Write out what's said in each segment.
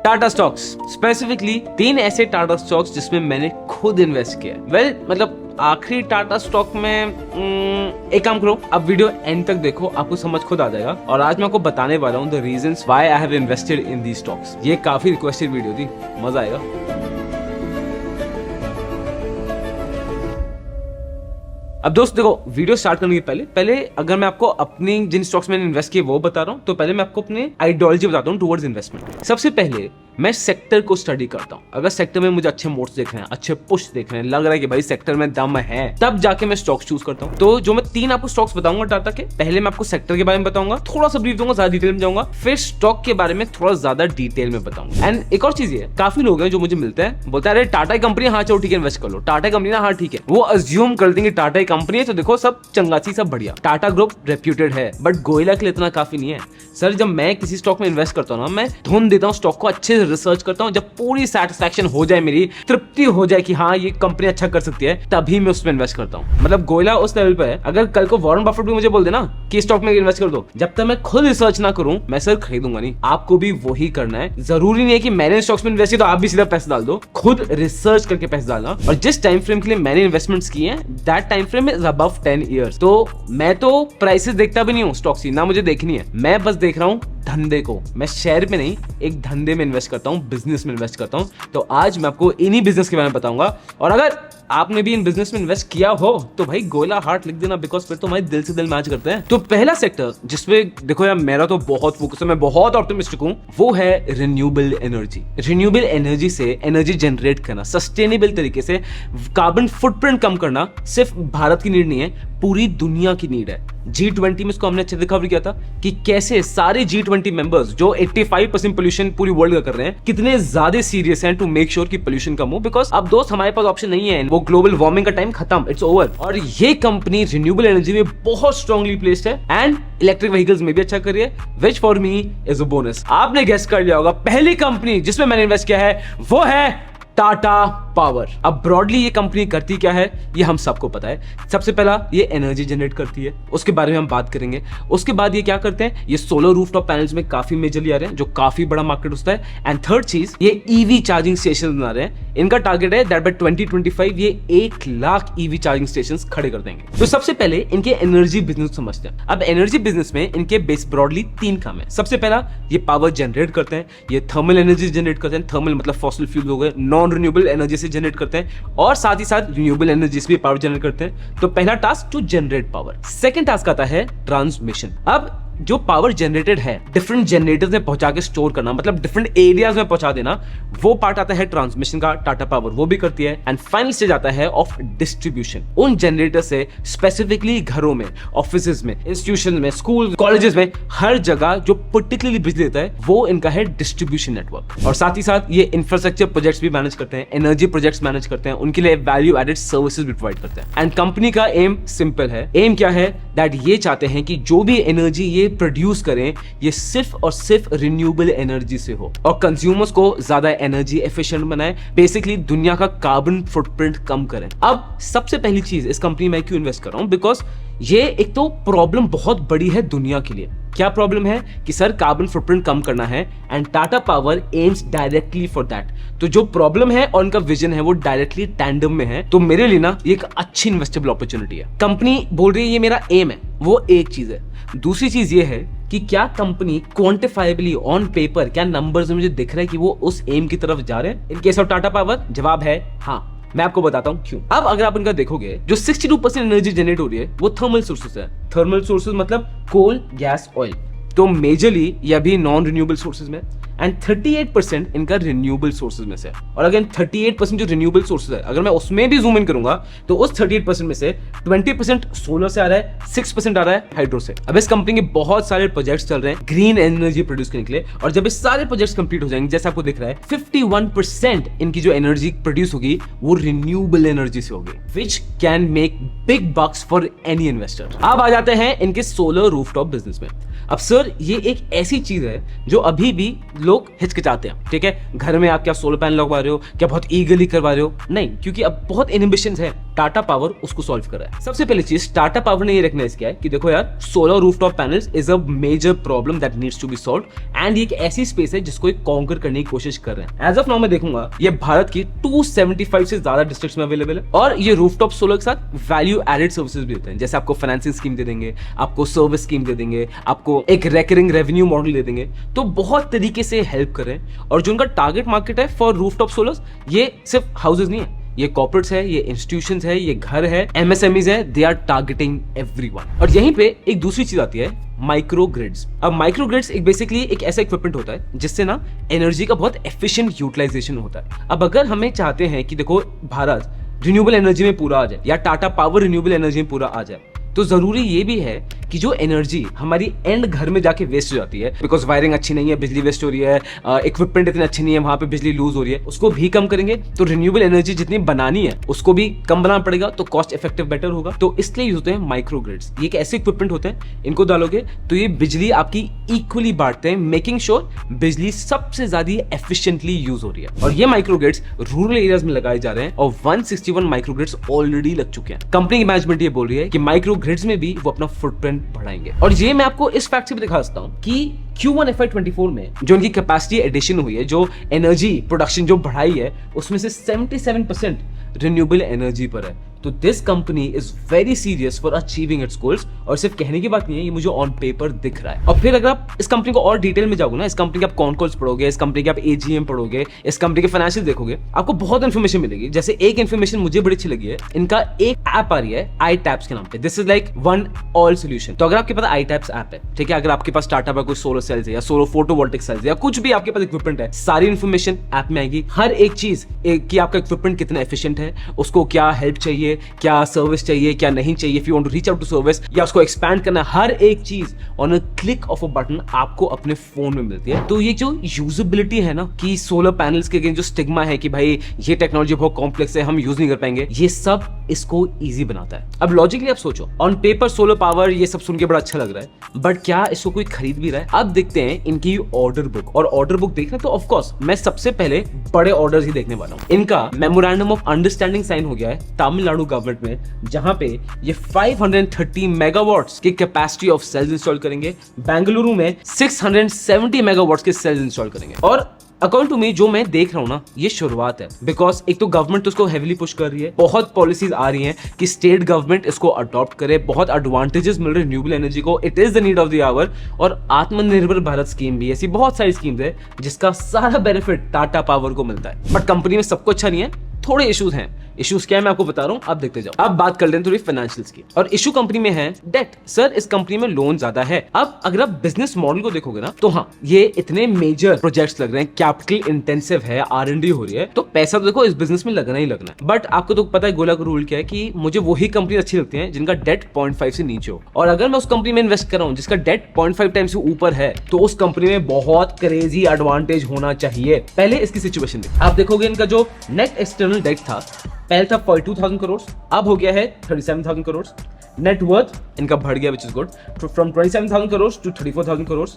Tata stocks, specifically 3 ऐसे Tata stocks जिसमें मैंने खुद इन्वेस्ट किया। मतलब आखिरी टाटा स्टॉक में एक काम करो, अब वीडियो एंड तक देखो, आपको समझ खुद आ जाएगा। और आज मैं आपको बताने वाला हूँ the reasons why I have invested in these stocks. ये काफी रिक्वेस्टेड वीडियो थी, मजा आएगा। अब दोस्त देखो, वीडियो स्टार्ट करने के पहले अगर मैं आपको अपनी जिन स्टॉक्स में इन्वेस्ट किए वो बता रहा हूँ, तो पहले मैं आपको अपने आइडियोलॉजी बताता हूँ टुवर्ड्स इन्वेस्टमेंट। सबसे पहले मैं सेक्टर को स्टडी करता हूँ। अगर सेक्टर में मुझे अच्छे मोड्स देख रहे हैं, अच्छे पुश देख रहे हैं, लग रहा है कि भाई सेक्टर में दम है, तब जाके मैं स्टॉक्स चूज करता हूँ। तो जो मैं 3 आपको स्टॉक्स बताऊंगा टाटा के, पहले मैं आपको सेक्टर के बारे में बताऊंगा, थोड़ा सा ब्रीफ दूंगा, ज्यादा डिटेल में जाऊंगा, फिर स्टॉक के बारे में थोड़ा ज्यादा डिटेल में बताऊंगा। एंड एक और चीज है, काफी लोग हैं जो मुझे मिलते हैं, बोलते हैं अरे टाटा कंपनी, हाँ चलो ठीक है इन्वेस्ट कर लो, टाटा कंपनी ना, हाँ ठीक है। वो अज्यूम कर देंगे टाटा कंपनी है तो देखो सब चंगाची, सब बढ़िया। टाटा ग्रुप रेप्यूटेड है, बट गोयला के लिए इतना काफी नहीं है सर। जब मैं किसी स्टॉक में इन्वेस्ट करता हूँ ना, मैं धुन देता हूँ स्टॉक को, अच्छे से रिसर्च करता हूँ, जब पूरी सेटिस्फैक्शन हो जाए, मेरी तृप्ति हो जाए कि हाँ ये कंपनी अच्छा कर सकती है, तभी मैं उसमें इन्वेस्ट करता हूँ। मतलब गोयला उस लेवल पे है, अगर कल को वॉरेन बफेट भी मुझे बोल देना कि स्टॉक में इन्वेस्ट कर दो, जब तक मैं खुद रिसर्च ना करूं मैं सर खरीदूंगा नहीं। आपको भी वही करना है। जरूरी नहीं है कि मैंने स्टॉक्स में इन्वेस्ट किया तो आप भी सीधा पैसे डाल दो, खुद रिसर्च करके पैसे डालना। और जिस टाइम फ्रेम के लिए मैंने इन्वेस्टमेंट्स किए हैं, that time frame is above 10 years. तो मैं तो प्राइसेस देखता भी नहीं हूँ स्टॉक्स की, ना मुझे देखनी है, मैं बस देख रहा हूँ धंधे को। मैं शेयर में नहीं, एक धंधे में इन्वेस्ट करता हूँ, बिजनेस में इन्वेस्ट करता हूँ। तो आज मैं आपको इन्हीं बिजनेस के बारे में बताऊंगा। और अगर आपने भी इन बिजनेस में इन्वेस्ट किया हो तो भाई गोयला हार्ट लिख देना, बिकॉज फिर तो हमारे दिल से दिल मैच करते हैं। तो पहला सेक्टर जिसमें देखो यार, मेरा तो बहुत फोकस है, मैं बहुत ऑप्टिमिस्टिक हूँ, वो है रिन्यूएबल एनर्जी। रिन्यूएबल एनर्जी से एनर्जी जनरेट करना सस्टेनेबल तरीके से, कार्बन फुटप्रिंट कम करना सिर्फ भारत की नीड नहीं है, पूरी दुनिया की नीड है। G20 में इसको हमने अच्छे से कवर किया था कि कैसे सारे G20 मेंबर्स जो 85% पोल्यूशन पूरी वर्ल्ड का कर रहे हैं, कितने ज्यादा सीरियस हैं टू मेक श्योर कि पोल्यूशन कम हो। बिकॉज अब दोस्त हमारे पास ऑप्शन नहीं है, वो ग्लोबल वार्मिंग का टाइम खत्म, इट्स ओवर। और ये कंपनी रिन्यूएबल एनर्जी में बहुत स्ट्रांगली प्लेस्ड है एंड इलेक्ट्रिक व्हीकल्स में भी अच्छा कर रही है, which for me is a bonus. आपने गेस कर लिया होगा, पहली कंपनी जिसमें मैंने इन्वेस्ट किया है वो है टाटा पावर। अब ब्रॉडली ये कंपनी करती क्या है ये हम सबको पता है। सबसे पहला ये एनर्जी जनरेट करती है, उसके बारे में हम बात करेंगे। उसके बाद ये क्या करते हैं, ये सोलर रूफटॉप पैनल्स में काफी मेजरली आ रहे हैं, जो काफी बड़ा मार्केट होता है। एंड थर्ड चीज, ये ईवी चार्जिंग स्टेशन बना रहे हैं। इनका टारगेट है दैट बाय 2025 ये 1 लाख ईवी चार्जिंग स्टेशन खड़े कर देंगे। तो सबसे पहले इनके एनर्जी बिजनेस समझते हैं। अब एनर्जी बिजनेस में इनके बेस ब्रॉडली 3 काम है। सबसे पहला, ये पावर जनरेट करते हैं, ये थर्मल एनर्जी जनरेट करते हैं। थर्मल मतलब फॉसिल फ्यूल हो गए, नॉन रिन्यूएबल एनर्जी से जनरेट करते हैं, और साथ ही साथ रिन्यूएबल एनर्जी से भी पावर जनरेट करते हैं। तो पहला task to generate power. Second task आता है ट्रांसमिशन। अब जो पावर जनरेटेड है डिफरेंट जनरेटर्स में पहुंचा के स्टोर करना, मतलब डिफरेंट एरियाज में पहुंचा देना, वो पार्ट आता है ट्रांसमिशन का। टाटा पावर वो भी करती है। एंड फाइनल स्टेज आता है ऑफ डिस्ट्रीब्यूशन। उन जनरेटर से स्पेसिफिकली घरों में, ऑफिसेज में, इंस्टीट्यूशन में, स्कूल, कॉलेजेस में, हर जगह जो पर्टिकुलरली बिजली देता है वो इनका है डिस्ट्रीब्यूशन नेटवर्क। और साथ ही साथ ये इंफ्रास्ट्रक्चर प्रोजेक्ट्स भी मैनेज करते हैं, एनर्जी प्रोजेक्ट्स मैनेज करते हैं, उनके लिए वैल्यू एडेड सर्विसेज भी प्रोवाइड करते हैं। एंड कंपनी का एम सिंपल है। एम क्या है, दैट ये चाहते हैं कि जो भी एनर्जी ये प्रोड्यूस करें ये सिर्फ और सिर्फ रिन्यूएबल एनर्जी से हो और कंज्यूमर्स को ज्यादा एनर्जी एफिशिएंट बनाए, बेसिकली दुनिया का कार्बन फुटप्रिंट कम करें। अब सबसे पहली चीज, इस कंपनी में क्यों इन्वेस्ट कर रहा हूं, बिकॉज ये एक तो प्रॉब्लम बहुत बड़ी है दुनिया के लिए। क्या प्रॉब्लम है कि सर कार्बन फुटप्रिंट कम करना है and Tata power AIIMS directly for that. तो जो प्रॉब्लम है और उनका विजन है वो डायरेक्टली टैंडम में है। तो मेरे लिए ना ये एक अच्छी इन्वेस्टेबल अपॉर्चुनिटी है। कंपनी बोल रही है ये मेरा एम है, वो एक चीज है। दूसरी चीज ये है कि क्या कंपनी क्वांटिफाइबली ऑन पेपर, क्या नंबर्स में मुझे दिख रहा है कि वो उस एम की तरफ जा रहे हैं। In case of Tata power जवाब है हाँ। मैं आपको बताता हूं क्यों। अब अगर आप इनका देखोगे, जो 62% एनर्जी जनरेट हो रही है वो थर्मल सोर्सेस है। थर्मल सोर्सेस मतलब कोल, गैस, ऑयल। तो मेजरली ये अभी नॉन रिन्यूएबल सोर्सेज में, एंड 38% इनका रिन्यूएबल सोर्सेज में से। और अगेन 38% जो रिन्यूएबल सोर्सेज है, अगर मैं उसमें भी जूम इन करूंगा तो उस 38% में से 20% सोलर से आ रहा है, 6% आ रहा है हाइड्रो से। अब इस कंपनी के बहुत सारे प्रोजेक्ट्स चल रहे हैं ग्रीन एनर्जी प्रोड्यूस करने के लिए, और जब इस सारे प्रोजेक्ट्स कंप्लीट हो जाएंगे, जैसे आपको दिख रहा है 51% इनकी जो एनर्जी प्रोड्यूस होगी वो रिन्यूएबल एनर्जी से होगी, which can make big bucks for any investor. अब आ जाते हैं इनके सोलर रूफटॉप बिजनेस में। अब सर ये एक ऐसी चीज है जो अभी भी लोग हिचकिचाते हैं, ठीक है। घर में आप क्या सोलर पैनल लगवा रहे हो, क्या बहुत ईगरली करवा रहे हो? नहीं, क्योंकि अब बहुत इनहिबिशंस है। टाटा पावर उसको सॉल्व कर रहा है। सबसे पहली चीज टाटा पावर ने ये रिकॉग्नाइज किया है कि देखो यार, solar rooftop panels is a major problem that needs to be solved, and ये एक ऐसी स्पेस है जिसको एक कॉन्कर करने की कोशिश कर रहे हैं। एज ऑफ नाउ मैं देखूंगा ये भारत की 275 से ज्यादा डिस्ट्रिक्ट्स में अवेलेबल है, और ये रूफटॉप सोलर के साथ वैल्यू एडेड सर्विसेज भी देते हैं, जैसे आपको फाइनेंसिंग स्कीम दे देंगे, आपको सर्विस स्कीम दे देंगे, आपको एक रेकरिंग रेवेन्यू मॉडल दे देंगे, तो बहुत तरीके से हेल्प कर रहे हैं। और जो उनका टारगेट मार्केट है फॉर रूफटॉप सोलर्स, ये सिर्फ हाउसेज नहीं है, ये कॉर्पोरेट्स है, ये इंस्टीट्यूशंस है, ये घर है, एमएसएमईज है, दे आर टारगेटिंग एवरीवन। और यहीं पे एक दूसरी चीज आती है, माइक्रो ग्रिड्स। अब माइक्रो ग्रिड्स एक बेसिकली एक ऐसा इक्विपमेंट होता है जिससे ना एनर्जी का बहुत एफिशिएंट यूटिलाइजेशन होता है। अब अगर हमें चाहते हैं कि देखो भारत रिन्यूएबल एनर्जी में पूरा आ जाए, या टाटा पावर रिन्यूएबल एनर्जी में पूरा आ जाए, तो जरूरी ये भी है कि जो एनर्जी हमारी एंड घर में जाके वेस्ट हो जाती है, बिकॉज वायरिंग अच्छी नहीं है, बिजली वेस्ट हो रही है, इक्विपमेंट इतनी अच्छी नहीं है, वहां पे बिजली लूज हो रही है, उसको भी कम करेंगे तो रिन्यूएबल एनर्जी जितनी बनानी है उसको भी कम बनाना पड़ेगा, तो कॉस्ट इफेक्टिव बेटर होगा। तो इसलिए यूज होते हैं माइक्रो ग्रिड्स। ये एक ऐसे इक्विपमेंट होते हैं, इनको डालोगे तो ये बिजली आपकी इक्वली बांटते हैं, मेकिंग श्योर बिजली सबसे ज्यादा एफिशिएंटली यूज हो रही है। और ये माइक्रो ग्रिड्स रूरल एरियाज में लगाए जा रहे हैं, और 161 माइक्रो ग्रिड्स ऑलरेडी लग चुके हैं। कंपनी की मैनेजमेंट ये बोल रही है कि माइक्रो ग्रिड्स में भी वो अपना फुटप्रिंट बढ़ाएंगे। और ये मैं आपको इस फैक्ट से भी दिखा सकता हूं कि Q1 FY24 में जो उनकी कैपेसिटी एडिशन हुई है, जो एनर्जी प्रोडक्शन जो बढ़ाई है, उसमें से 77% रिन्यूएबल एनर्जी पर है। तो this company is very serious for achieving it's goals, और सिर्फ कहने की बात नहीं है, ये मुझे ऑन पेपर दिख रहा है। और फिर अगर आप इस कंपनी को और डिटेल में जाओगे ना, इस कंपनी के आप कॉन कॉल्स पढ़ोगे, इस कंपनी के आप AGM पढ़ोगे, इस कंपनी के फाइनेंशियल देखोगे, आपको बहुत इन्फॉर्मेशन मिलेगी। जैसे एक इन्फॉर्मेशन मुझे बड़ी अच्छी लगी है, इनका एक ऐप आ रही है iTaps के नाम पे। This is like one all solution. तो अगर आपके पास iTaps ऐप है, ठीक है, अगर आपके पास टाटा का कोई सोलर सेल्स है, या सोलर फोटोवोल्टिक सेल्स है, या कुछ भी आपके पास इक्विपमेंट है, सारी इन्फॉर्मेशन ऐप में आएगी। हर एक चीज कि आपका इक्विपमेंट कितना एफिशिएंट है, उसको क्या हेल्प चाहिए, क्या सर्विस चाहिए, क्या नहीं चाहिए, if you want to reach out to service, या उसको एक्सपैंड करना, हर एक चीज on a click of a button आपको अपने फोन में मिलती है। तो ये जो यूजेबिलिटी है ना, कि सोलर पैनल्स के जो स्टिग्मा है कि भाई ये टेक्नोलॉजी बहुत कॉम्प्लेक्स है, हम यूज नहीं कर पाएंगे, ये सब इसको इजी बनाता है। अब लॉजिकली आप सोचो, ऑन पेपर सोलर पावर ये सब सुन के बड़ा अच्छा लग रहा है, बट क्या इसको कोई खरीद भी रहा है? अब देखते हैं इनकी ऑर्डर बुक, और ऑर्डर बुक देखना तो ऑफकोर्स मैं सबसे पहले बड़े ऑर्डर्स ही देखने वाला हूँ। इनका मेमोरेंडम ऑफ अंडरस्टैंडिंग साइन हो गया है तमिलनाडु गवर्नमेंट में, जहां पे ये 530 मेगावाट्स की कैपेसिटी ऑफ सेल्स इंस्टॉल करेंगे। बेंगलुरु में 670 मेगावाट्स के सेल्स इंस्टॉल करेंगे। और अकॉर्डिंग टू मी जो मैं देख रहा हूं ना, ये शुरुआत है, बिकॉज एक तो गवर्नमेंट उसको हेवीली पुश कर रही है, बहुत पॉलिसीज आ रही हैं कि स्टेट गवर्नमेंट इसको अडॉप्ट करे, बहुत एडवांटेजेस मिल रहे हैं रिन्यूएबल एनर्जी को, it is the need of the hour. और आत्मनिर्भर भारत स्कीम भी, ऐसी बहुत सारी स्कीम्स है जिसका सारा बेनिफिट टाटा पावर को मिलता है। बट कंपनी में सब कुछ अच्छा नहीं है, थोड़े इश्यूज हैं। इश्यूज क्या है मैं आपको बता रहा हूं, आप देखते जाओ। अब बात कर लेते हैं थोड़ी फाइनेंशियल्स की। और इशू कंपनी में है डेट। सर इस कंपनी में लोन ज्यादा है। अब अगर आप बिजनेस मॉडल को देखोगे ना, तो हाँ, ये इतने मेजर प्रोजेक्ट्स लग रहे हैं, कैपिटल इंटेंसिव है, R&D हो रही है, तो पैसा तो देखो इस बिजनेस में लगना ही लगना है। बट आपको तो पता है गोला का रूल क्या है, कि मुझे वही कंपनी अच्छी लगती है जिनका डेट 0.5 से नीचे हो। और अगर मैं उस कंपनी में इन्वेस्ट कर रहा हूँ जिसका डेट 0.5 टाइम से ऊपर है, तो उस कंपनी में बहुत क्रेजी एडवांटेज होना चाहिए। पहले इसकी सिचुएशन देखो, आप देखोगे इनका जो नेट एक्सटर्नल डेट था, पहले था 42,000 करोड़, अब हो गया है 37,000 करोड़। नेटवर्थ इनका बढ़ गया, which is good, from 27,000 crore to 34,000 crore.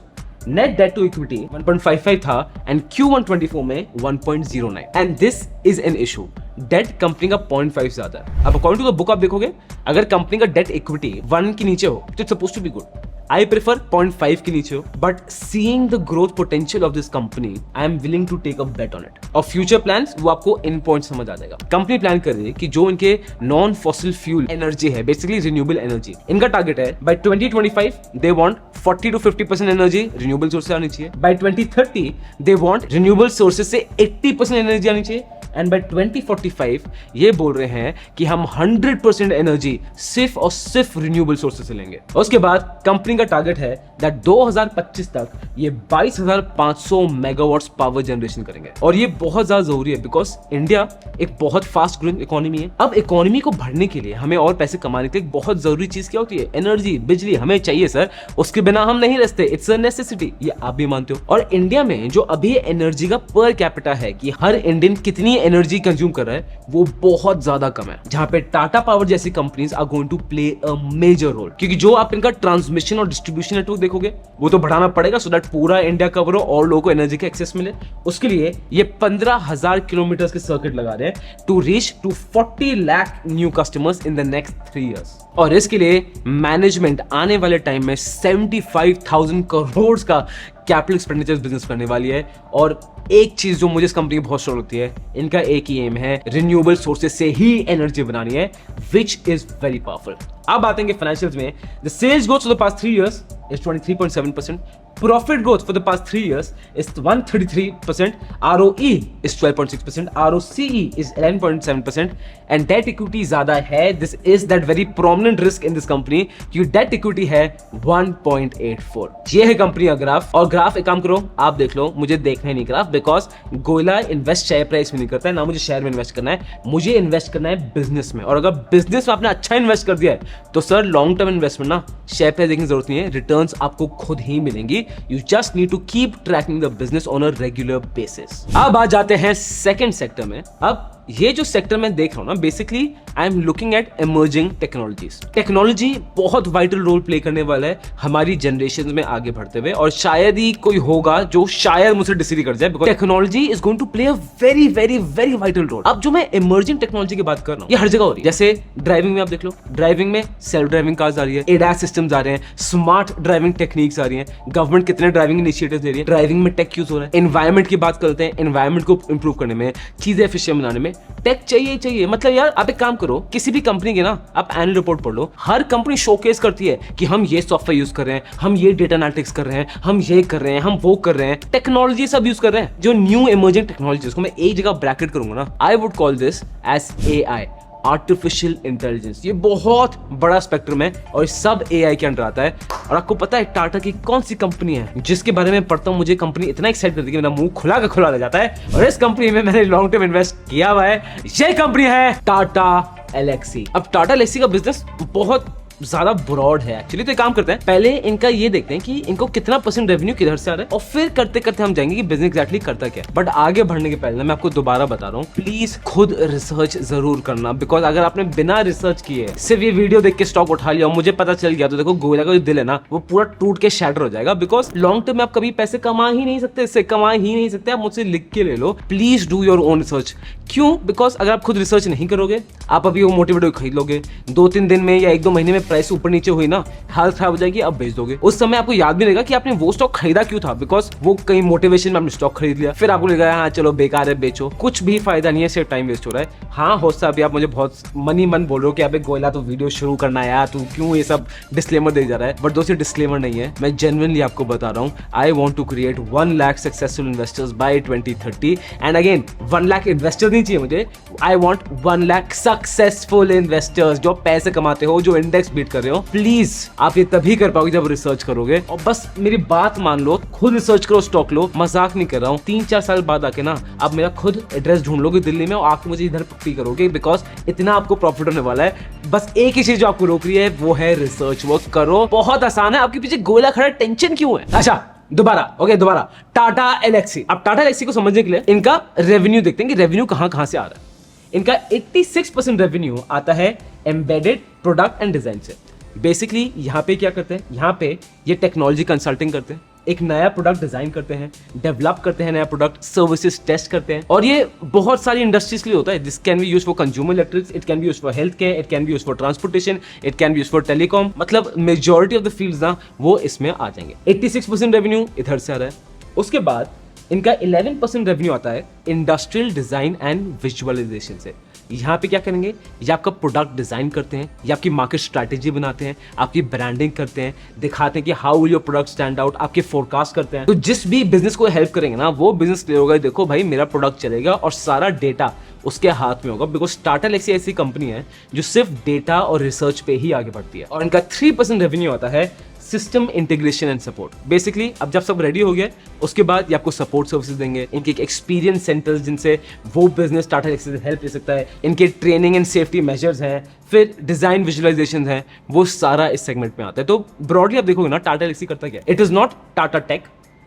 Net debt to equity 1.55 था, एंड Q1 24 में 1.09, and this is an issue. Debt company का 0.5 ज्यादा है। अब अकॉर्डिंग टू द बुक आप देखोगे, अगर कंपनी का डेट इक्विटी 1 के नीचे हो तो it's supposed to be good. I prefer 0.5 के नीचे हो, but seeing the growth potential of this company, I am willing to take a bet on it. और future plans वो आपको इन पॉइंट समझ आ जाएगा। कंपनी प्लान कर रही है कि जो इनके नॉन फॉसिल फ्यूल एनर्जी है, बेसिकली रिन्यूएबल एनर्जी, इनका टारगेट है by 2025 they want 40 to 50% energy renewable source से आनी चाहिए। By 2030 they want renewable sources से 80% एनर्जी आनी चाहिए, एंड बाय 2045 ये बोल रहे हैं कि हम 100% एनर्जी सिर्फ और सिर्फ रिन्यूएबल सोर्सेज से लेंगे। उसके बाद कंपनी का टारगेट है दैट 2025 तक ये 22,500 मेगावाट्स पावर जनरेशन करेंगे। और ये बहुत ज्यादा जरूरी है, बिकॉज इंडिया एक बहुत फास्ट ग्रोइंग इकोनॉमी है। अब इकोनॉमी को बढ़ने के लिए, हमें और पैसे कमाने के लिए बहुत जरूरी चीज क्या होती है? एनर्जी, बिजली हमें चाहिए सर, उसके बिना हम नहीं रहते, इट्स अ नेसेसिटी, ये आप भी मानते हो। और इंडिया में जो अभी एनर्जी का पर कैपिटा है कि हर इंडियन कितनी एनर्जी कंज्यूम कर रहा है वो बहुत ज्यादा कम है, जहां पे टाटा पावर जैसी companies are going to play a major role. क्योंकि जो आप इनका ट्रांसमिशन और डिस्ट्रीब्यूशन नेटवर्क देखोगे वो तो बढ़ाना पड़ेगा सो दैट पूरा इंडिया कवर हो और लोगों को एनर्जी का एक्सेस मिले। उसके लिए ये 15,000 किलोमीटर के सर्किट लगा रहे हैं to reach to 40 lakh new customers in the next 3 years। और इसके लिए मैनेजमेंट आने वाले टाइम में 75,000 करोड़ का कैपिटल एक्सपेंडिचर बिजनेस करने वाली है। और एक चीज जो मुझे इस कंपनी की बहुत शौक होती है, इनका एक ही एम है, रिन्यूएबल सोर्सेज से ही एनर्जी बनानी है, विच इज वेरी पावरफुल। अब आते हैं फाइनेंशियल्स में। The sales growth for the past 3 years is 23.7%, profit growth for the past 3 years is 133%, ROE is 12.6%, ROCE is 11.7% and debt equity ज्यादा है। This is that very prominent risk in this company क्योंकि debt equity है 1.84। ये है company का graph. और graph एक काम करो, आप देख लो, मुझे देखना ही नहीं graph, because Goyla invest share price में नहीं करता है, ना मुझे शेयर में इन्वेस्ट करना है, मुझे इन्वेस्ट करना है बिजनेस में। और अगर बिजनेस में आपने अच्छा इन्वेस्ट कर दिया है तो सर लॉन्ग टर्म इन्वेस्टमेंट ना शेयर प्राइस देखने की जरूरत नहीं है, रिटर्न्स आपको खुद ही मिलेंगी। You just need to keep tracking the business on a regular basis। अब आ जाते हैं सेकंड सेक्टर में। अब ये जो सेक्टर मैं देख रहा हूं ना, basically I am looking at emerging technologies. Technology बहुत वाइटल रोल प्ले करने वाला है हमारी जनरेशन में आगे बढ़ते हुए, और शायद ही कोई होगा जो शायद मुझसे डिसएग्री कर जाए, because technology is going to play a very very very vital role. अब जो मैं इमर्जिंग टेक्नोलॉजी की बात कर रहा हूं, ये हर जगह हो रही है। जैसे ड्राइविंग में आप देख लो, ड्राइविंग में सेल्फ ड्राइविंग कार्स आ रही है, एडीएस सिस्टम्स आ रहे हैं, स्मार्ट ड्राइविंग टेक्निक्स आ रही हैं, गवर्नमेंट कितने ड्राइविंग इनिशिएटिव्स ले रही है, ड्राइविंग में टेक यूज हो रहा है। एनवायरमेंट की बात करते हैं, एनवायरमेंट को इंप्रूव करने में, चीजें एफिशिएंट बनाने में टेक चाहिए। मतलब यार आप एक काम करो, किसी भी कंपनी के ना आप एनुअल रिपोर्ट पढ़ लो, हर कंपनी शोकेस करती है कि हम ये सॉफ्टवेयर यूज कर रहे हैं, हम ये डेटा एनालिटिक्स कर रहे हैं, हम ये कर रहे हैं, हम वो कर रहे हैं, टेक्नोलॉजी सब यूज कर रहे हैं। जो न्यू इमर्जिंग टेक्नोलॉजी, उसको मैं एक जगह ब्रैकेट करूंगा ना, I would call this as AI, artificial intelligence. ये बहुत बड़ा स्पेक्ट्रम है और सब AI के अंडर आता है। और आपको पता है टाटा की कौन सी कंपनी है जिसके बारे में पढ़ता हूं मुझे कंपनी इतना एक्साइट करती है कि मेरा मुंह खुला का खुला रह जाता है, और इस कंपनी में मैंने लॉन्ग टर्म इन्वेस्ट किया हुआ है। ये कंपनी है टाटा एलेक्सी। अब टाटा एलेक्सी का बिजनेस बहुत ज्यादा ब्रॉड है एक्चुअली। तो एक काम करते हैं, पहले इनका ये देखते हैं कि इनको कितना % रेवेन्यू किधर से आ रहा है, और फिर करते करते हम जाएंगे कि बिजनेस एग्जैक्टली करता क्या। बट आगे बढ़ने के पहले मैं आपको दोबारा बता रहा हूँ, प्लीज खुद रिसर्च जरूर करना, बिकॉज अगर आपने बिना रिसर्च किए सिर्फ ये वीडियो देख के स्टॉक उठा लिया और मुझे पता चल गया, तो देखो गोयला का जो दिल है ना वो पूरा टूट के शैटर हो जाएगा। बिकॉज लॉन्ग टर्म में आप कभी पैसे कमा ही नहीं सकते, इससे कमा ही नहीं सकते। आप मुझसे लिख के ले लो, please do your own research. क्यों? बिकॉज अगर आप खुद रिसर्च नहीं करोगे, आप अभी वो मोटिवेट खरीद लोगे, 2-3 दिन में या 1-2 महीने में प्राइस ऊपर नीचे हुई ना, हालत खराब हो जाएगी, अब बेच दोगे। उस समय आपको याद भी रहेगा कि आपने वो स्टॉक खरीदा क्यों था, बिकॉज वो कहीं मोटिवेशन में आपने स्टॉक खरीद लिया, फिर आपको लगा हाँ चलो बेकार है बेचो, कुछ भी फायदा नहीं है, सिर्फ टाइम वेस्ट हो रहा है। हाँ हो सकता है अभी आप मुझे बहुत मन बोल रहे हो कि अबे गोयला तो वीडियो शुरू करना है यार, तू क्यों ये सब डिस्क्लेमर दे जा रहा है। बट दोस्तों डिस्क्लेमर नहीं है, मैं जेन्युइनली आपको बता रहा हूँ, I want to create 1 lakh successful investors by 2030। And again 1 lakh investors नहीं चाहिए मुझे, I want 1 lakh successful investors जो पैसे कमाते हो, जो इंडेक्स बीट कर रहे हो। प्लीज आप ये तभी कर पाओगे जब रिसर्च करोगे, और बस मेरी बात मान लो, खुद रिसर्च करो, स्टॉक लो, मजाक नहीं कर रहा हूँ। 3-4 साल बाद आके ना आप मेरा खुद एड्रेस ढूंढ लोगे दिल्ली में और आके मुझे इधर पक्की करोगे, बिकॉज इतना आपको प्रॉफिट होने वाला है। बस एक ही चीज जो आपको रोक रही है वो है रिसर्च वर्क करो। बहुत आसान है, आपके पीछे गोयला खड़ा, टेंशन क्यों है? अच्छा दोबारा टाटा एलेक्सी। अब टाटा एलेक्सी को समझने के लिए इनका रेवेन्यू देखते हैं कि रेवेन्यू कहां से आ रहा है। इनका 86% रेवेन्यू आता है एम्बेडेड प्रोडक्ट एंड डिजाइन से। बेसिकली यहाँ पे क्या करते हैं, यहाँ पे ये टेक्नोलॉजी कंसल्टिंग करते हैं, एक नया प्रोडक्ट डिजाइन करते हैं, डेवलप करते हैं नया प्रोडक्ट, सर्विसेज टेस्ट करते हैं, और ये बहुत सारी इंडस्ट्रीज के लिए होता है। This can be used for consumer electrics, it can be used for health care, it can be used for transportation, it can be used for telecom. मतलब मेजॉरिटी ऑफ द फील्ड्स ना वो इसमें आ जाएंगे। 86% revenue इधर से आ रहा है। उसके बाद इनका 11% रेवेन्यू आता है इंडस्ट्रियल डिजाइन एंड विजुअलाइजेशन से। यहाँ पे क्या करेंगे, ये आपका प्रोडक्ट डिजाइन करते हैं, ये आपकी मार्केट स्ट्रैटेजी बनाते हैं, आपकी ब्रांडिंग करते हैं, दिखाते हैं कि how will your product stand out, आपके फोरकास्ट करते हैं। तो जिस भी बिजनेस को हेल्प करेंगे ना, वो बिजनेस क्लियर होगा, देखो भाई मेरा प्रोडक्ट चलेगा, और सारा डेटा उसके हाथ में होगा। बिकॉज टाटा एलेक्सी ऐसी कंपनी है जो सिर्फ डेटा और रिसर्च पे ही आगे बढ़ती है। और इनका 3% रेवेन्यू आता है system integration and support. Basically अब जब सब रेडी हो गया, उसके बाद ये आपको सपोर्ट सर्विसेज देंगे, इनके एक्सपीरियंस सेंटर्स जिनसे वो बिजनेस टाटा एलेक्सी से हेल्प ले सकता है, इनके ट्रेनिंग एंड सेफ्टी मेजर्स हैं, फिर डिजाइन विजुअलाइजेशन है, वो सारा इस सेगमेंट में आता है। तो ब्रॉडली आप देखोगे ना टाटा एलेक्सी करता क्या, it is not Tata Tech,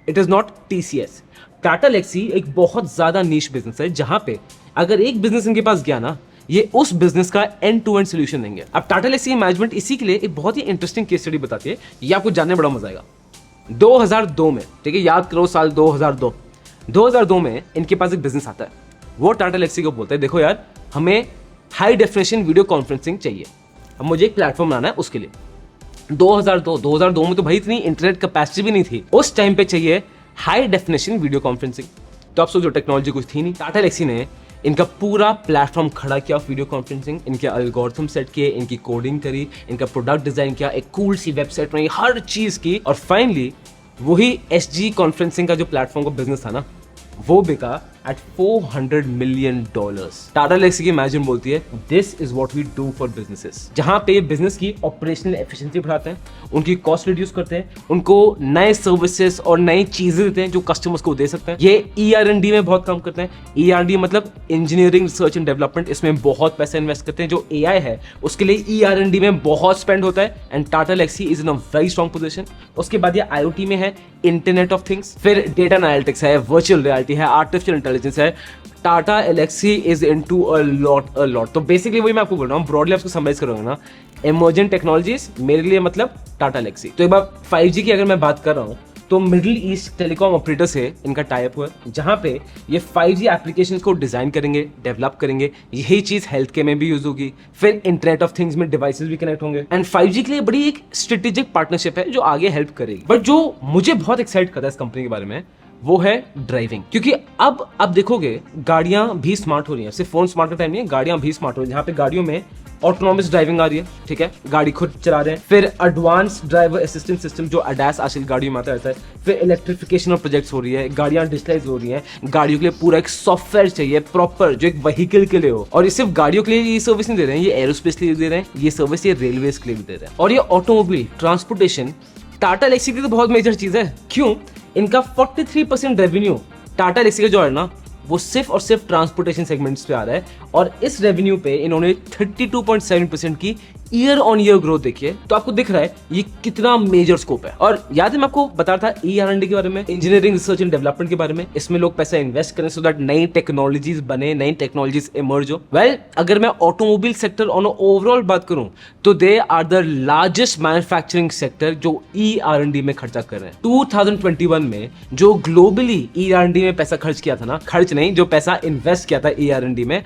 it is not TCS। Tata Elxsi एक बहुत ज्यादा नीश बिजनेस है, जहां पे अगर एक बिजनेस इनके पास गया ना, ये उस बिजनेस का एंड टू एंड सोल्यूशन देंगे। अब टाटा लेक्सी की मैनेजमेंट इसी के लिए एक बहुत ही इंटरेस्टिंग केस स्टडी बताती है, ये आपको जानने में बड़ा मजा आएगा। 2002 में, ठीक है, याद करो साल 2002 में इनके पास एक बिजनेस आता है। वो टाटा लेक्सी को बोलते हैं, देखो यार, हमें हाई डेफिनेशन वीडियो कॉन्फ्रेंसिंग चाहिए, अब मुझे एक प्लेटफॉर्म बनाना है उसके लिए। 2002 में तो भाई इतनी इंटरनेट कैपेसिटी भी नहीं थी, उस टाइम पे चाहिए हाई डेफिनेशन वीडियो कॉन्फ्रेंसिंग। तो आप सोचो, टेक्नोलॉजी कुछ थी नहीं, टाटा लेक्सी ने इनका पूरा प्लेटफॉर्म खड़ा किया वीडियो कॉन्फ्रेंसिंग, इनके एल्गोरिथम सेट किए, इनकी कोडिंग करी, इनका प्रोडक्ट डिजाइन किया, एक कूल सी वेबसाइट बनाई, हर चीज की, और फाइनली वही SG कॉन्फ्रेंसिंग का जो प्लेटफॉर्म का बिजनेस था ना, वो बिका एट $400 million। टाटा लेक्सी की मैनेजमेंट बोलती है, this is what we do for businesses, जहां पे बिजनेस की ऑपरेशनल एफिशिएंसी बढ़ाते हैं, उनकी कॉस्ट रिड्यूस करते हैं, उनको नए सर्विसेज और नई चीजें देते हैं जो कस्टमर्स को दे सकते हैं। ये ER&D में बहुत काम करते हैं। ER&D मतलब इंजीनियरिंग रिसर्च एंड डेवलपमेंट, इसमें बहुत पैसा इन्वेस्ट करते हैं। जो AI है उसके लिए ER&D में बहुत स्पेंड होता है, and Tata Elxsi is in a very strong position. उसके बाद ये IoT में है, इंटरनेट ऑफ थिंग्स, फिर डेटा एनालिटिक्स है, वर्चुअल रियलिटी है, आर्टिफिशियल इंटेलिजेंस है। Tata Elxsi is into a lot. तो बेसिकली वही मैं आपको बोल रहा हूँ, ब्रॉडली आपको समराइज करूंगा ना, इमर्जेंट टेक्नोलॉजीज मेरे लिए मतलब टाटा एलेक्सी। तो एक बार 5G की अगर मैं बात कर रहा हूँ, तो मिडिल ईस्ट टेलीकॉम ऑपरेटर से इनका टाई अप हुआ है, जहां पे ये 5G एप्लीकेशंस को डिजाइन करेंगे, डेवलप करेंगे। यही चीज हेल्थ केयर में भी यूज होगी, फिर इंटरनेट ऑफ थिंग्स में डिवाइसेस भी कनेक्ट होंगे, एंड 5G के लिए बड़ी एक स्ट्रेटेजिक पार्टनरशिप है जो आगे हेल्प करेगी। बट जो मुझे बहुत एक्साइट करता है इस कंपनी के बारे में, वो है ड्राइविंग। क्योंकि अब आप देखोगे गाड़ियां भी स्मार्ट हो रही हैं, सिर्फ फोन स्मार्ट का टाइम नहीं है, गाड़ियां भी स्मार्ट हो रही हैं, जहां पे गाड़ियों में ऑटोनॉमस ड्राइविंग आ रही है, ठीक है, गाड़ी खुद चला रहे हैं। फिर एडवांस ड्राइवर असिस्टेंट सिस्टम जो ADAS आजकल गाड़ियों में आता रहता है। फिर इलेक्ट्रिफिकेशन ऑफ प्रोजेक्ट्स हो रही है, गाड़ियां डिजिटलाइज हो रही हैं, गाड़ियों के लिए पूरा एक सॉफ्टवेयर चाहिए प्रॉपर, जो एक व्हीकल के लिए हो। और ये सिर्फ गाड़ियों के लिए ये सर्विस नहीं दे रहे हैं, ये एरोस्पेस के लिए दे रहे हैं, ये सर्विस ये रेलवेज के लिए भी दे रहे हैं। और ये ऑटोमोबाइल ट्रांसपोर्टेशन टाटा लेक्सी की तो बहुत मेजर चीज है। क्यों? इनका 43% रेवेन्यू टाटा लेक्सी का जो है ना, वो सिर्फ और सिर्फ ट्रांसपोर्टेशन सेगमेंट्स पे आ रहा है, और इस रेवेन्यू पे इन्होंने 32.7% की ईयर ऑन ईयर ग्रोथ देखी है। तो आपको दिख रहा है ये कितना मेजर स्कोप है। और याद है मैं आपको बता रहा था ER&D के बारे में, इंजीनियरिंग रिसर्च एंड डेवलपमेंट के बारे में, इसमें लोग पैसा इन्वेस्ट करें सो दैट नई टेक्नोलॉजीज बने, नई टेक्नोलॉजीज इमर्ज हो। वेल, अगर मैं ऑटोमोबाइल सेक्टर ऑन ओवरऑल बात करूं, तो they are the largest manufacturing sector जो ER&D में खर्चा कर रहे हैं। 2021 में जो ग्लोबली ER&D में पैसा खर्च किया था ना, खर्च नहीं, जो पैसा इन्वेस्ट किया था ER&D में,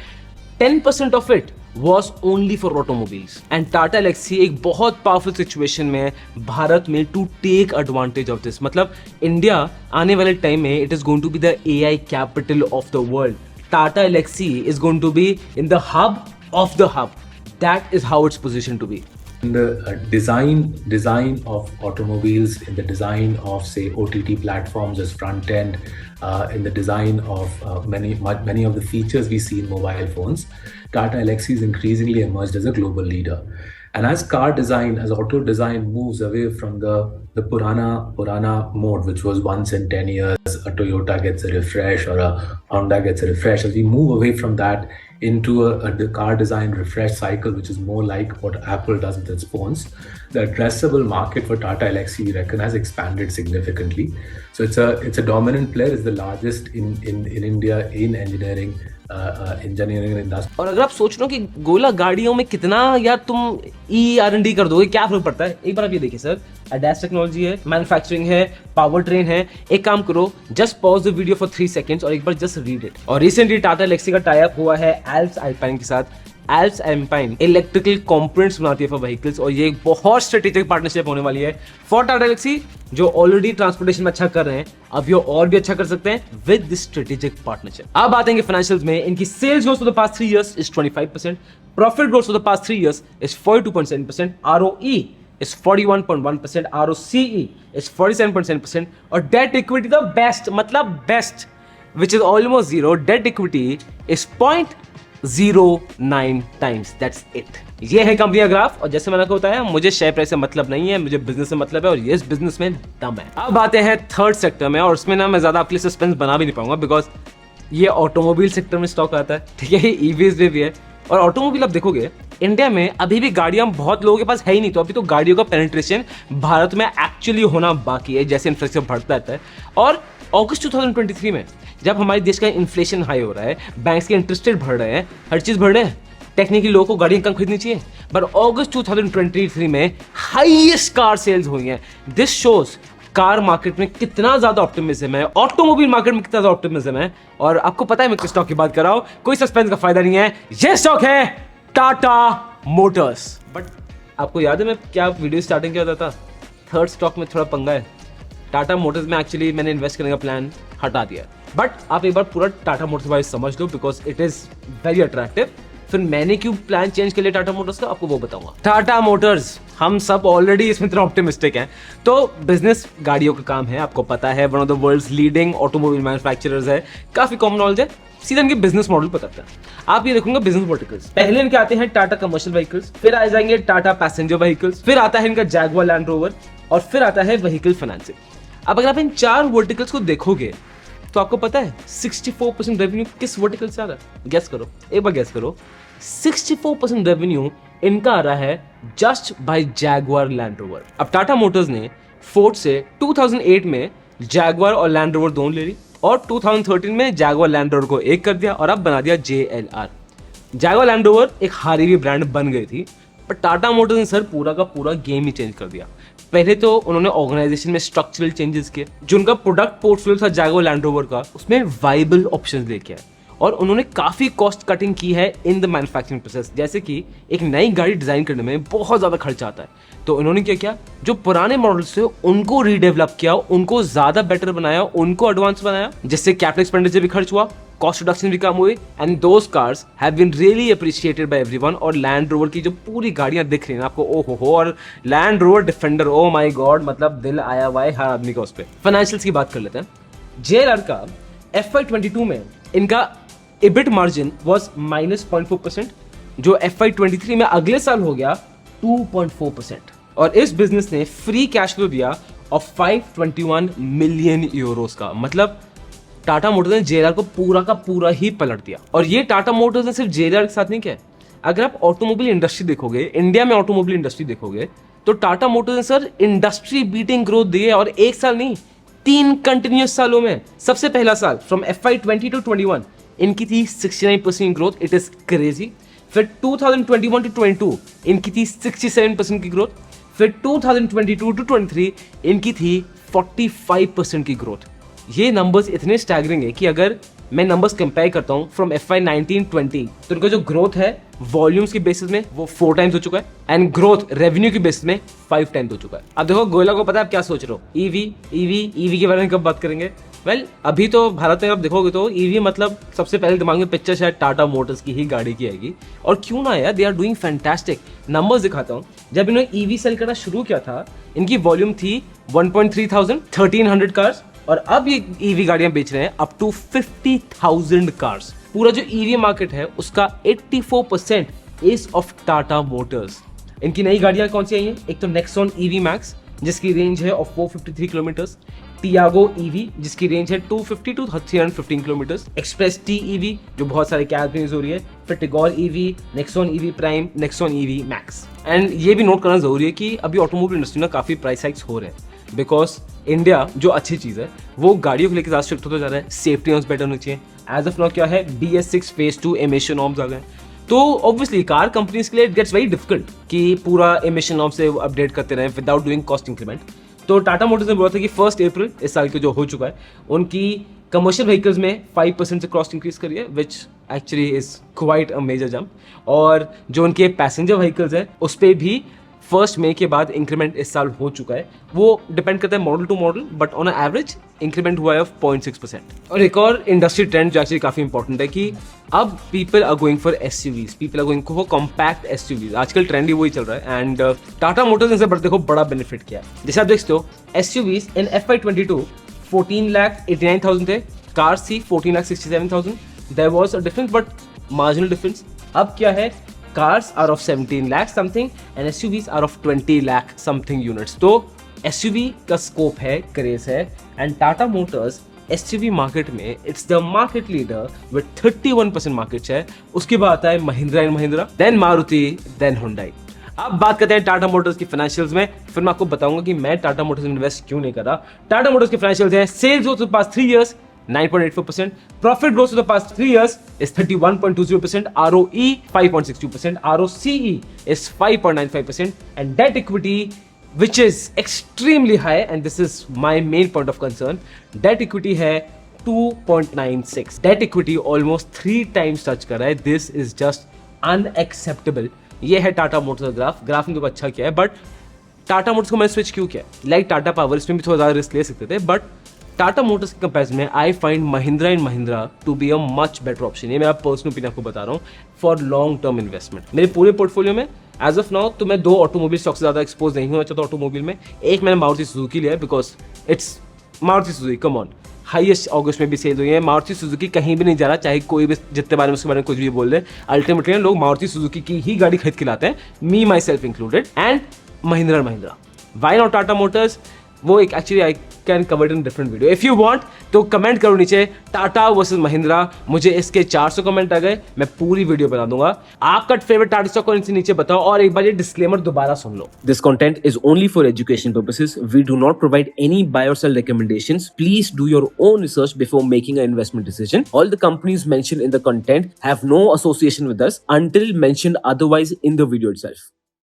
10% of it was only for automobiles। and Tata Elxsi एक बहुत पावरफुल सिचुएशन में है भारत में to take advantage of this. मतलब इंडिया आने वाले टाइम में it is going to be the AI capital of the world. Tata Elxsi is going to be in the hub of the hub. That is how it's position to be. In the design of automobiles, in the design of say OTT platforms as front end, in the design of many of the features we see in mobile phones, Tata Elxsi is increasingly emerged as a global leader. And as car design, as auto design moves away from the purana mode, which was once in 10 years a Toyota gets a refresh or a Honda gets a refresh, as we move away from that into a car design refresh cycle, which is more like what Apple does with its phones, the addressable market for Tata Elxsi, we reckon, has expanded significantly. So it's a dominant player. It's the largest in India in engineering industry. और अगर आप सोच रहे हो कि गोला गाड़ियों में कितना यार तुम ER&D कर दोगे, क्या फर्क पड़ता है, एक बार आप ये देखिए सर, ADAS टेक्नोलॉजी है, मैन्युफैक्चरिंग है, पावर ट्रेन है। एक काम करो, just pause the video for 3 seconds और एक बार जस्ट रीड इट। और रिसेंटली टाटा लेक्सी का टाई अप हुआ है एल्प्स अल्पाइन के साथ। एल्प्स अल्पाइन इलेक्ट्रिकल कंपोनेंट्स बनाती है फॉर व्हीकल्स, और ये एक बहुत स्ट्रेटेजिक पार्टनरशिप होने वाली है फॉर टाटा लेक्सी, जो ऑलरेडी ट्रांसपोर्टेशन में अच्छा कर रहे हैं, अब ये और भी अच्छा कर सकते हैं विद दिस स्ट्रेटेजिक पार्टनरशिप। अब आते फैनेंशियल्स में। इनकी sales growth for the past 3 years is 25%, profit growth for the past 3 years is 42.7%, ROE is 41.1%, ROCE is 47.7%, और डेट इक्विटी द बेस्ट, मतलब best, which is almost zero. Debt equity is 0.09 times. That's it. ये है company का graph. और जैसे मैंने कहा होता है, मुझे शेयर प्राइस से मतलब नहीं है, मुझे बिजनेस से मतलब है, और ये इस बिजनेस में दम है। अब आते हैं थर्ड सेक्टर में, और उसमें ना मैं ज्यादा आपके लिए सस्पेंस बना भी नहीं पाऊंगा, बिकॉज ये ऑटोमोबाइल सेक्टर में स्टॉक आता है, ठीक है, ईवीज में भी है। और ऑटोमोबाइल आप देखोगे इंडिया में अभी भी गाड़ियां बहुत लोगों के पास है ही नहीं, तो अभी तो गाड़ियों का पेनिट्रेशन भारत में एक्चुअली होना बाकी है जैसे इंफ्रास्ट्रक्चर बढ़ता रहता है। और अगस्त 2023 में जब हमारे देश का इन्फ्लेशन हाई हो रहा है, बैंक्स के इंटरेस्ट रेट बढ़ रहे हैं, हर चीज बढ़ रहे हैं, टेक्निकली लोगों को गाड़ियां कम खरीदनी चाहिए, पर अगस्त 2023 में हाईएस्ट कार सेल्स हुई हैं। दिस शोज कार मार्केट में कितना ज्यादा ऑप्टिमिज्म है, ऑटोमोबाइल मार्केट में कितना ज्यादा ऑप्टिमिज्म है। और आपको पता है मैं किस स्टॉक की बात कर रहा हूं, कोई सस्पेंस का फायदा नहीं है, ये स्टॉक है टाटा मोटर्स। बट आपको याद है मैं क्या वीडियो स्टार्टिंग किया था, थर्ड स्टॉक में थोड़ा पंगा है। टाटा मोटर्स में एक्चुअली मैंने इन्वेस्ट करने का प्लान हटा दिया, बट आप एक बार पूरा टाटा मोटर्स बारे समझ लो because it is very attractive. फिर मैंने क्यों प्लान चेंज कर लिया टाटा मोटर्स का, आपको वो बताऊंगा। टाटा मोटर्स, हम सब ऑलरेडी इसमें इतना ऑप्टिमिस्टिक हैं, तो बिजनेस गाड़ियों का काम है, आपको पता है, one of the world's leading automobile manufacturers है, काफी कॉमन नॉलेज है, सीधा इनके बिजनेस मॉडल बताता है। आप ये देखोगे बिजनेस वर्टिकल्स, पहले इनके आते हैं टाटा कमर्शियल व्हीकल्स, फिर आ जाएंगे टाटा पैसेंजर व्हीकल्स, फिर आता है इनका जैगुआर लैंड रोवर, और फिर आता है व्हीकल फाइनेंसिंग। अब अगर आप इन चार वर्टिकल्स को देखोगे तो आपको पता है 64% रेवेन्यू किस वर्टिकल से आ रहा है, गेस करो, एक बार गेस करो। 64% रेवेन्यू इनका आ रहा है just by Jaguar land rover. अब टाटा मोटर्स ने फोर्ड से 2008 में जैगुआर और लैंड रोवर दोनों ले ली, और 2013 में जैगुआर लैंड रोवर को एक कर दिया और अब बना दिया JLR। जैगुआर लैंड रोवर एक हारी हुई ब्रांड बन गई थी, पर टाटा मोटर्स ने सर पूरा का पूरा गेम ही चेंज कर दिया। पहले तो उन्होंने ऑर्गेनाइजेशन में स्ट्रक्चरल चेंजेस किए, जो उनका प्रोडक्ट पोर्टफोलियो था जैगुआर लैंड रोवर का, उसमें वाइबल ऑप्शंस लेके आए, और उन्होंने काफी कॉस्ट कटिंग की है इन द मैन्युफैक्चरिंग प्रोसेस। जैसे कि एक नई गाड़ी डिजाइन करने में बहुत ज्यादा खर्चा आता है, तो उन्होंने क्या किया, जो पुराने मॉडल्स थे उनको रीडेवलप किया, उनको ज्यादा बेटर बनाया, उनको एडवांस बनाया, जिससे कैपिटल एक्सपेंडिचर भी खर्च हुआ, कॉस्ट रिडक्शन भी कम हुई, and those cars have been really appreciated by everyone. और लैंड रोवर की जो पूरी गाड़ियां दिख रही हैं आपको, ओ हो, और Land rover defender, oh my God, मतलब दिल आया हुआ है हर आदमी का उस पर। फाइनेंशियल्स की बात कर लेते हैं। JLR का FY22 में इनका EBIT मार्जिन वॉज -0.4%, जो FY23 में अगले साल हो गया 2.4%, और इस बिजनेस ने फ्री कैश फ्लो दिया ऑफ 521 मिलियन यूरोस का। मतलब टाटा मोटर्स ने JLR को पूरा का पूरा ही पलट दिया। और ये टाटा मोटर्स ने सिर्फ JLR के साथ नहीं किया, अगर आप ऑटोमोबाइल इंडस्ट्री देखोगे, इंडिया में ऑटोमोबाइल इंडस्ट्री देखोगे, तो टाटा मोटर्स ने सर इंडस्ट्री बीटिंग ग्रोथ दी है, और एक साल नहीं, 3 कंटिन्यूस सालों में। सबसे पहला साल फ्रॉम FY20 to 21 इनकी थी 69% ग्रोथ, इट इज क्रेजी। फिर 2021 to 22 इनकी थी 67% की ग्रोथ, फिर 2022 to 23 इनकी थी 45% की ग्रोथ। ये नंबर्स इतने स्टैगरिंग है कि अगर मैं नंबर्स कंपेयर करता हूँ फ्रॉम FY19-20, तो इनका जो ग्रोथ है वॉल्यूम्स की बेसिस में वो 4 टाइम्स हो चुका है, एंड ग्रोथ रेवेन्यू की बेसिस में 5 टाइम्स हो चुका है। अब देखो गोयला को पता है आप क्या सोच रहे हो, ईवी के बारे में कब बात करेंगे। वेल अभी तो भारत में आप देखोगे तो ईवी मतलब सबसे पहले दिमाग में पिक्चर शायद टाटा मोटर्स की ही गाड़ी की आएगी, और क्यों ना यार, they are doing fantastic. Numbers दिखाता हूँ, जब इन्होंने ईवी सेल करना शुरू किया था इनकी वॉल्यूम थी 1.3,000, 1300 कार्स, और अब ये ईवी गाड़ियां बेच रहे हैं अप टू 50,000 कार्स। पूरा जो ईवी मार्केट है उसका 84% इज ऑफ टाटा मोटर्स। इनकी नई गाड़ियां कौन सी आई हैं, एक तो नेक्सॉन EV मैक्स जिसकी रेंज है ऑफ 453 किलोमीटर्स, टियागो EV जिसकी रेंज है 250 to 315 kilometres, express T EV जो बहुत सारे कैब में यूज हो रही है, फिर Tigor EV, Nexon EV prime, Nexon EV max. And ये भी नोट करना जरूरी है कि अभी ऑटोमोबाइल इंडस्ट्री में काफी प्राइस हाइक्स हो रहे हैं, बिकॉज इंडिया जो अच्छी चीज है वो गाड़ियों को लेकर ज्यादा स्ट्रिक्ट होता जा रहा है, सेफ्टी नॉर्म्स बेटर होनी चाहिए। एज ऑफ नाउ क्या है, BS6 फेज 2 एमिशन नॉर्म्स आ गए, तो ऑब्वियसली कार कंपनीज के लिए इट गेट्स वेरी डिफिकल्ट कि पूरा एमिशन नॉर्म से अपडेट करते रहे विदाउट डूइंग कॉस्ट इंक्रीमेंट। तो टाटा मोटर्स ने बोला था कि 1 अप्रैल इस साल के जो हो चुका है उनकी कमर्शियल व्हीकल्स में 5% से कॉस्ट इंक्रीज करी है, which actually is quite a major jump. और जो उनके पैसेंजर व्हीकल्स हैं उस पर भी 1 मई के बाद इंक्रीमेंट इस साल हो चुका है। वो डिपेंड करता है model to model, but on average increment हुआ है 0.6%। और एक और इंडस्ट्री ट्रेंड जो एक्चुअली काफी इंपॉर्टेंट है कि अब people are going for SUVs, people are going for compact SUVs। आजकल ट्रेंड ही वही चल रहा है, एंड टाटा मोटर्स ने इसे देखो बड़ा बेनिफिट किया है। जैसे आप देखते हो SUVs इन FY22 14,89,000 थे, कार्स थी 14,67,000। There was a difference but marginal difference. अब क्या है, cars are of 17 lakh something and SUVs are of 20 lakh something units। तो SUV का स्कोप है, क्रेज है, and Tata motors SUV market में it's the market leader with 31% market share. उसके बाद आता है Mahindra and Mahindra, then Maruti, then Hyundai. अब बात करते हैं टाटा मोटर्स की फाइनेंशियल्स में, फिर मैं आपको बताऊंगा कि मैं टाटा मोटर्स में इन्वेस्ट क्यों नहीं कर रहा। टाटा मोटर्स के फाइनेंशियल्स हैं, sales growth for past 3 years 9.84%, profit growth for the past 3 years is 31.20%, ROE 5.62%, ROCE is 5.95%, and debt equity, which is extremely high, and this is my main point of concern, debt equity है 2.96, debt equity almost 3 times touch कर रहा है। This is just unacceptable। ये है Tata Motors का graph ने तो अच्छा किया है, बट टाटा मोटर्स को मैंने स्विच क्यों किया? लाइक टाटा पावर, इसमें भी थोड़ा ज़्यादा रिस्क ले सकते थे, बट टाटा मोटर्स के कंपेरिजन में I find Mahindra and Mahindra to be a much better option. ये मेरा पर्सनल ओपिनियन आपको बता रहा हूँ फॉर लॉन्ग टर्म इन्वेस्टमेंट। मेरे पूरे पोर्टफोलियो में एज ऑफ नाउ तो मैं 2 ऑटोमोबाइल स्टॉक से ज़्यादा एक्सपोज नहीं होना चाहता ऑटोमोबाइल में। एक मैंने मारुति सुजुकी लिया है because it's Maruti Suzuki, come on, highest अगस्त में भी सेल हुई है। मारुति सुजुकी कहीं भी नहीं जा रहा, चाहे कोई भी जितने बारे में उसके बारे में कुछ भी बोल दे, अल्टीमेटली लोग मारुति सुजुकी की ही गाड़ी खरीद के लाते हैं, me myself included. And Mahindra, why not Tata motors? वो एक actually I can cover in different video. If you want तो कमेंट करो नीचे टाटा वर्सेस महिंद्रा। मुझे इसके 400 कमेंट आ गए, मैं पूरी वीडियो बना दूंगा। आपका फेवरेट टाटा स्टॉक कौन सी नीचे बताओ, और एक बार ये डिस्क्लेमर दोबारा सुन लो। This content is only for education purposes. We do not provide any buy or sell recommendations. Please do your own research before making an investment decision. All the companies mentioned in the content have no association with us until mentioned otherwise in the video itself.